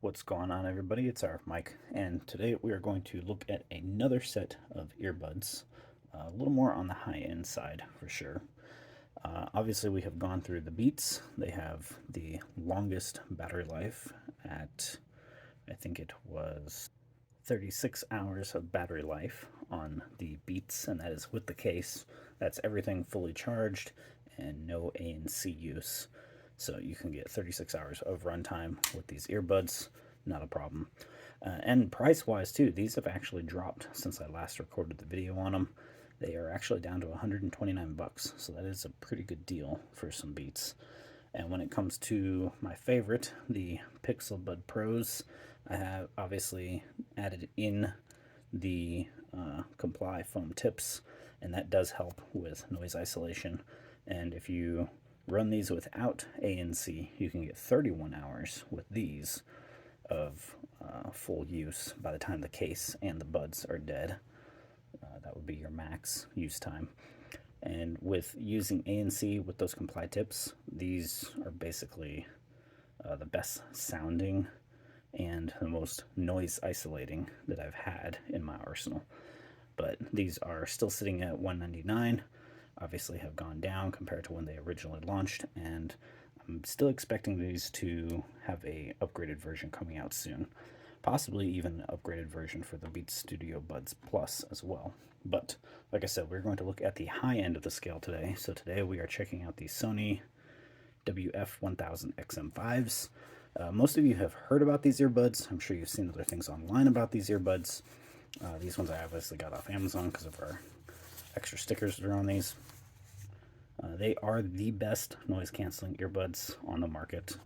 What's going on, everybody? It's our Mike, and today we are going to look at another set of earbuds, a little more on the high end side for sure. Obviously, we have gone through the Beats. They have the longest battery life at, I think it was 36 hours of battery life on the Beats, and that is with the case. That's everything fully charged and no ANC use. So you can get 36 hours of runtime with these earbuds, not a problem. And price wise, too, these have actually dropped since I last recorded the video on them. They are actually down to 129 bucks, so that is a pretty good deal for some Beats. And when it comes to my favorite, the Pixel Bud Pros, I have obviously added in the Comply foam tips, and that does help with noise isolation. And if you run these without ANC, you can get 31 hours with these of full use by the time the case and the buds are dead. That would be your max use time. And with using ANC with those Comply tips, these are basically the best sounding and the most noise isolating that I've had in my arsenal. But these are still sitting at $199. Obviously have gone down compared to when they originally launched, and I'm still expecting these to have a upgraded version coming out soon. Possibly even an upgraded version for the Beats Studio Buds Plus as well. But like I said, we're going to look at the high end of the scale today. So today we are checking out the Sony WF100XM5s. Most of you have heard about these earbuds. I'm sure you've seen other things online about these earbuds. These ones I obviously got off Amazon because of our extra stickers that are on these. They are the best noise canceling earbuds on the market.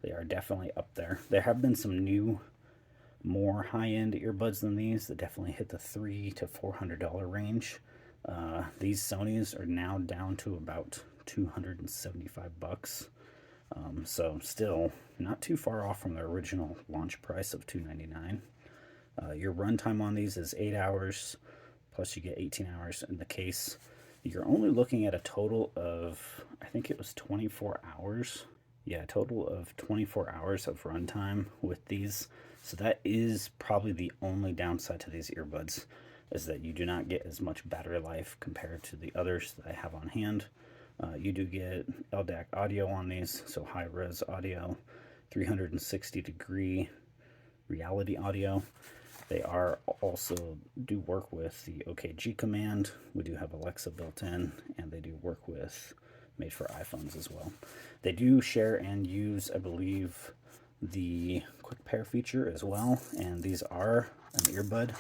They are definitely up there. There have been some new, more high-end earbuds than these that definitely hit the $300 to $400 range. These Sonys are now down to about 275 bucks. So still not too far off from their original launch price of $299. Your runtime on these is 8 hours, plus you get 18 hours in the case. You're only looking at a total of, I think it was 24 hours. Yeah, a total of 24 hours of runtime with these. So that is probably the only downside to these earbuds, is that you do not get as much battery life compared to the others that I have on hand. You do get LDAC audio on these, so high-res audio, 360-degree reality audio. They are also do work with the OKG command. We do have Alexa built in, and they do work with made for iPhones as well. They do share and use, I believe, the quick pair feature as well, and these are an earbud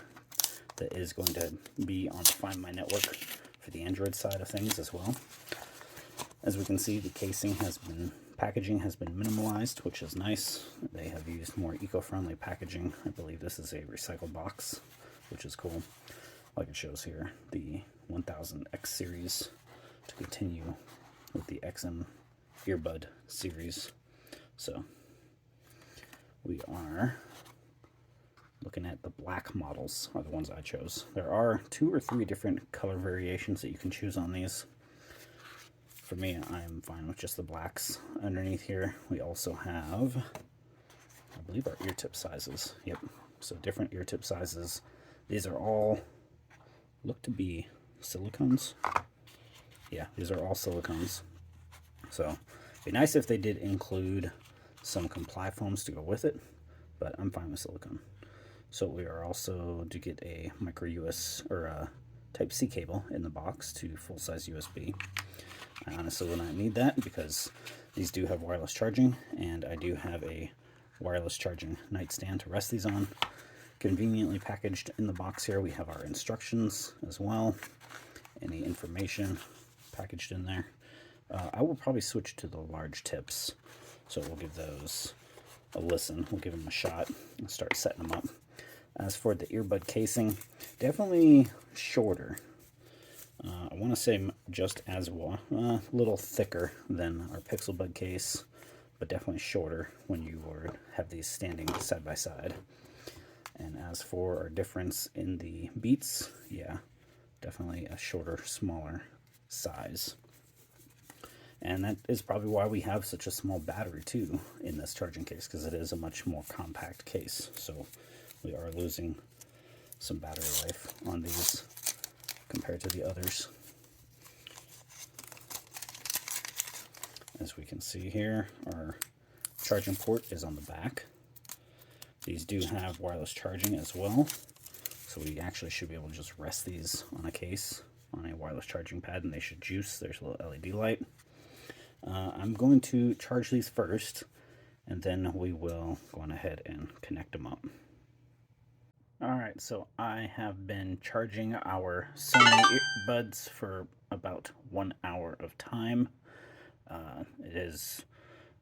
that is going to be on the Find My Network for the Android side of things as well. As we can see, the packaging has been minimalized, which is nice. They have used more eco-friendly packaging. I believe this is a recycled box, which is cool. Like it shows here, the 1000X series to continue with the XM earbud series. So we are looking at the black models are the ones I chose. There are 2 or 3 different color variations that you can choose on these. For me, I'm fine with just the blacks. Underneath here, we also have, I believe, our ear tip sizes. Yep, so different ear tip sizes. These are all, look to be silicones. Yeah, these are all silicones. So it'd be nice if they did include some Comply foams to go with it, but I'm fine with silicone. So we are also to get a micro US or a Type-C cable in the box to full-size USB. I honestly will not need that because these do have wireless charging, and I do have a wireless charging nightstand to rest these on. Conveniently packaged in the box here, we have our instructions as well, any information packaged in there. I will probably switch to the large tips, so we'll give those a listen. We'll give them a shot and start setting them up. As for the earbud casing, definitely shorter. I want to say just as well, a little thicker than our Pixel Bud case, but definitely shorter when you have these standing side by side. And as for our difference in the Beats, yeah, definitely a shorter, smaller size. And that is probably why we have such a small battery too in this charging case, because it is a much more compact case. So we are losing some battery life on these compared to the others. As we can see here, our charging port is on the back. These do have wireless charging as well, so we actually should be able to just rest these on a case on a wireless charging pad, and they should juice. There's a little LED light. I'm going to charge these first, and then we will go on ahead and connect them up. Alright, so I have been charging our Sony earbuds for about 1 hour of time. It is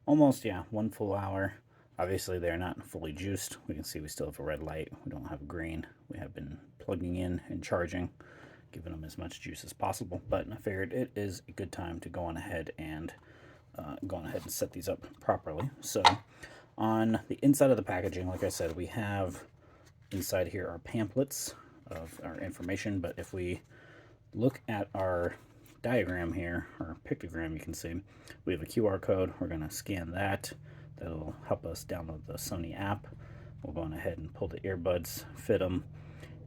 almost, 1 full hour. Obviously they're not fully juiced. We can see we still have a red light. We don't have green. We have been plugging in and charging, giving them as much juice as possible. But I figured it is a good time to go on ahead and set these up properly. So on the inside of the packaging, like I said, we have inside here are pamphlets of our information, but if we look at our diagram here, or pictogram, you can see we have a QR code. We're going to scan that. That'll help us download the Sony app. We'll go on ahead and pull the earbuds, fit them,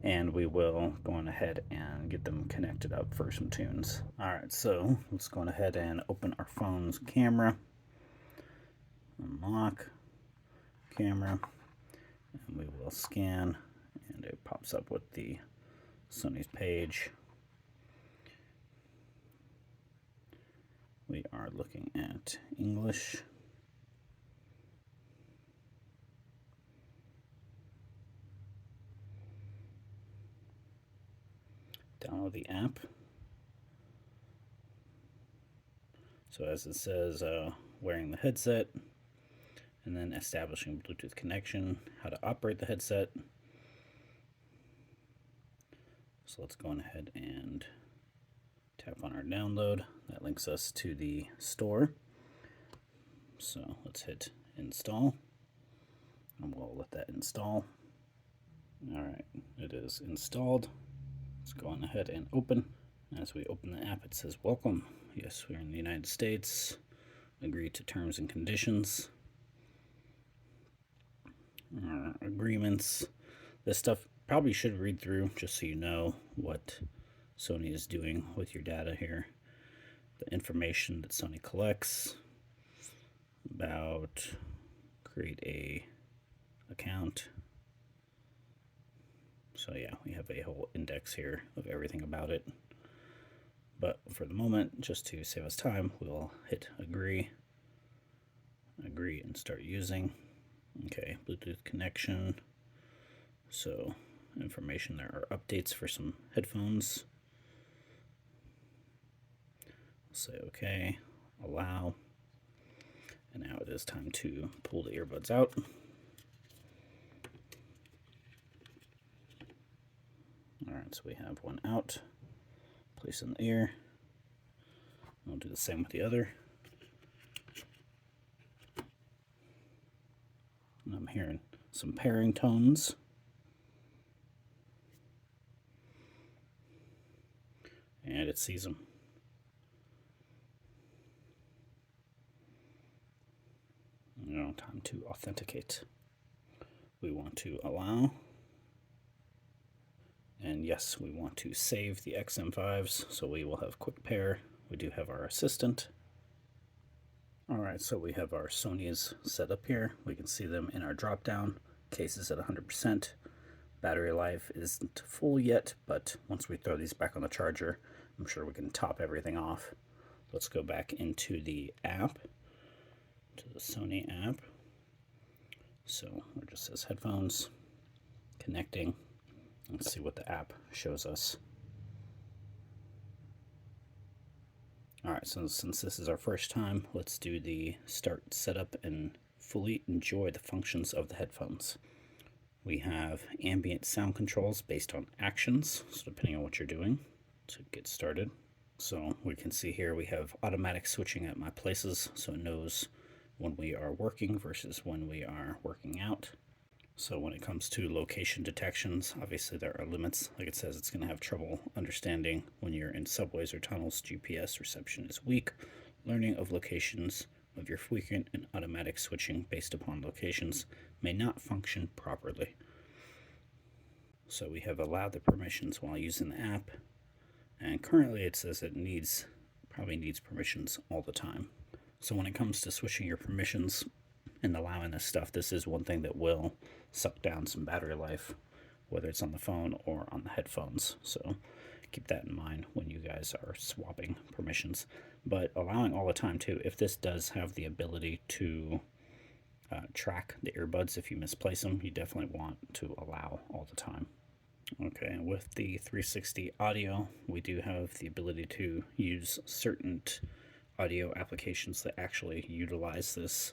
and we will go on ahead and get them connected up for some tunes. Alright, so let's go on ahead and open our phone's camera. Unlock camera, and we will scan, and it pops up with the Sony's page. We are looking at English. Download the app. So as it says, wearing the headset, and then establishing Bluetooth connection, how to operate the headset. So let's go on ahead and tap on our download. That links us to the store. So let's hit install, and we'll let that install. Alright, it is installed. Let's go on ahead and open. As we open the app, it says welcome. Yes, we're in the United States. Agree to terms and conditions. Our agreements. This stuff probably should read through just so you know what Sony is doing with your data here. The information that Sony collects about create a account. So yeah, we have a whole index here of everything about it. But for the moment, just to save us time, we'll hit agree. Agree and start using. Okay, Bluetooth connection. So information, there are updates for some headphones. We'll say okay, allow. And now it is time to pull the earbuds out. Alright, so we have one out. Place in the ear. We'll do the same with the other. And I'm hearing some pairing tones. And it sees them. Now time to authenticate. We want to allow. And yes, we want to save the XM5s, so we will have quick pair. We do have our assistant. Alright, so we have our Sony's set up here. We can see them in our drop down. Case is at 100%. Battery life isn't full yet, but once we throw these back on the charger, I'm sure we can top everything off. Let's go back into the app, to the Sony app. So it just says headphones, connecting. Let's see what the app shows us. Alright, so since this is our first time, let's do the start setup and fully enjoy the functions of the headphones. We have ambient sound controls based on actions, so depending on what you're doing to get started. So we can see here we have automatic switching at my places, so it knows when we are working versus when we are working out. So when it comes to location detections, obviously there are limits. Like it says, it's going to have trouble understanding when you're in subways or tunnels. GPS reception is weak. Learning of locations of your frequent and automatic switching based upon locations may not function properly. So we have allowed the permissions while using the app, and currently it says it probably needs permissions all the time. So when it comes to switching your permissions and allowing this stuff, this is one thing that will suck down some battery life, whether it's on the phone or on the headphones. So keep that in mind when you guys are swapping permissions. But allowing all the time too, if this does have the ability to track the earbuds if you misplace them, you definitely want to allow all the time. Okay, and with the 360 audio, we do have the ability to use certain audio applications that actually utilize this.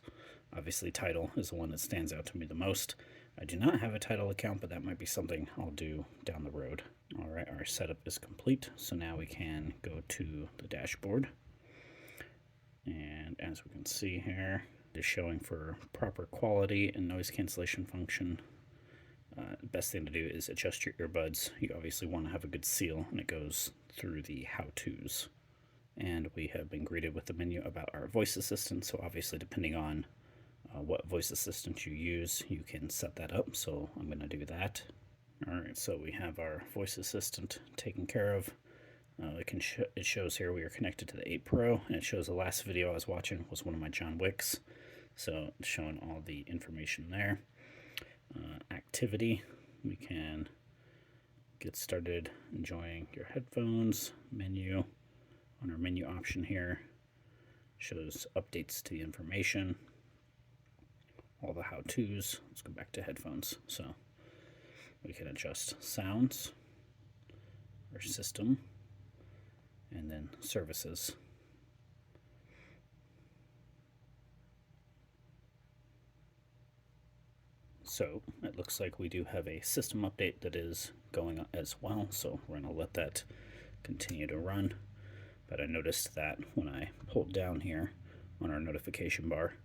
Obviously, Tidal is the one that stands out to me the most. I do not have a Tidal account, but that might be something I'll do down the road. All right, our setup is complete, so now we can go to the dashboard. And as we can see here, it is showing for proper quality and noise cancellation function. The best thing to do is adjust your earbuds. You obviously want to have a good seal, and it goes through the how-tos. And we have been greeted with the menu about our voice assistant, so obviously depending on what voice assistant you use, you can set that up, so I'm going to do that. Alright, so we have our voice assistant taken care of. It shows here we are connected to the 8 Pro, and it shows the last video I was watching was one of my John Wicks, so it's showing all the information there. Activity, we can get started enjoying your headphones. Menu, on our menu option here, shows updates to the information, all the how-tos. Let's go back to headphones. So we can adjust sounds, our system, and then services. So it looks like we do have a system update that is going as well, so we're going to let that continue to run. But I noticed that when I pulled down here on our notification bar.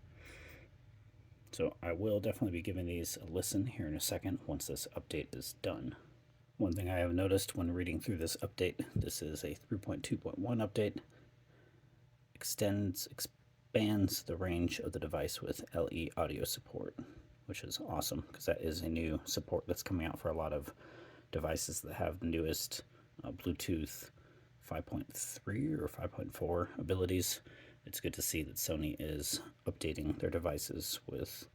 So I will definitely be giving these a listen here in a second once this update is done. One thing I have noticed when reading through this update, this is a 3.2.1 update, expands the range of the device with LE audio support, which is awesome because that is a new support that's coming out for a lot of devices that have the newest Bluetooth 5.3 or 5.4 abilities. It's good to see that Sony is updating their devices with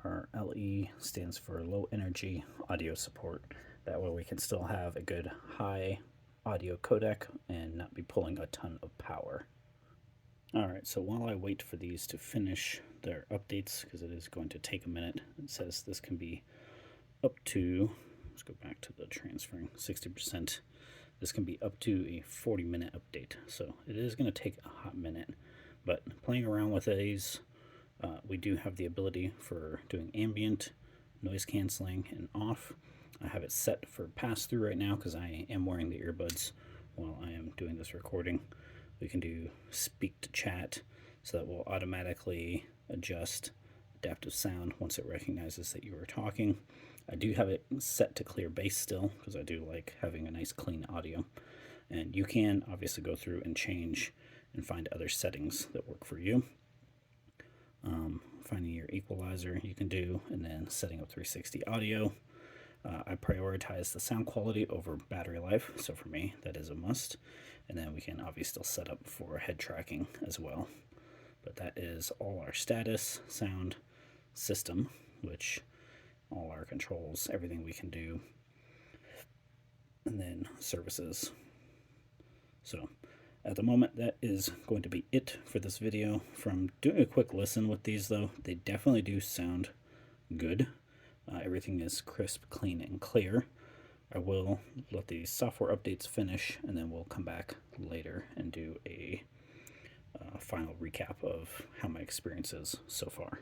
our LE, stands for low energy audio support. That way we can still have a good high audio codec and not be pulling a ton of power. Alright, so while I wait for these to finish their updates, because it is going to take a minute, it says this can be up to, let's go back to the transferring, 60%. This can be up to a 40-minute update, so it is going to take a hot minute. But playing around with these, we do have the ability for doing ambient, noise canceling, and off. I have it set for pass-through right now because I am wearing the earbuds while I am doing this recording. We can do speak to chat, so that will automatically adjust adaptive sound once it recognizes that you are talking. I do have it set to clear bass still because I do like having a nice clean audio. And you can obviously go through and change and find other settings that work for you. Finding your equalizer you can do, and then setting up 360 audio. I prioritize the sound quality over battery life, so for me that is a must. And then we can obviously still set up for head tracking as well. But that is all our status, sound, system, which all our controls, everything we can do, and then services. So at the moment, that is going to be it for this video. From doing a quick listen with these though, they definitely do sound good. Everything is crisp, clean, and clear. I will let the software updates finish, and then we'll come back later and do a final recap of how my experience is so far.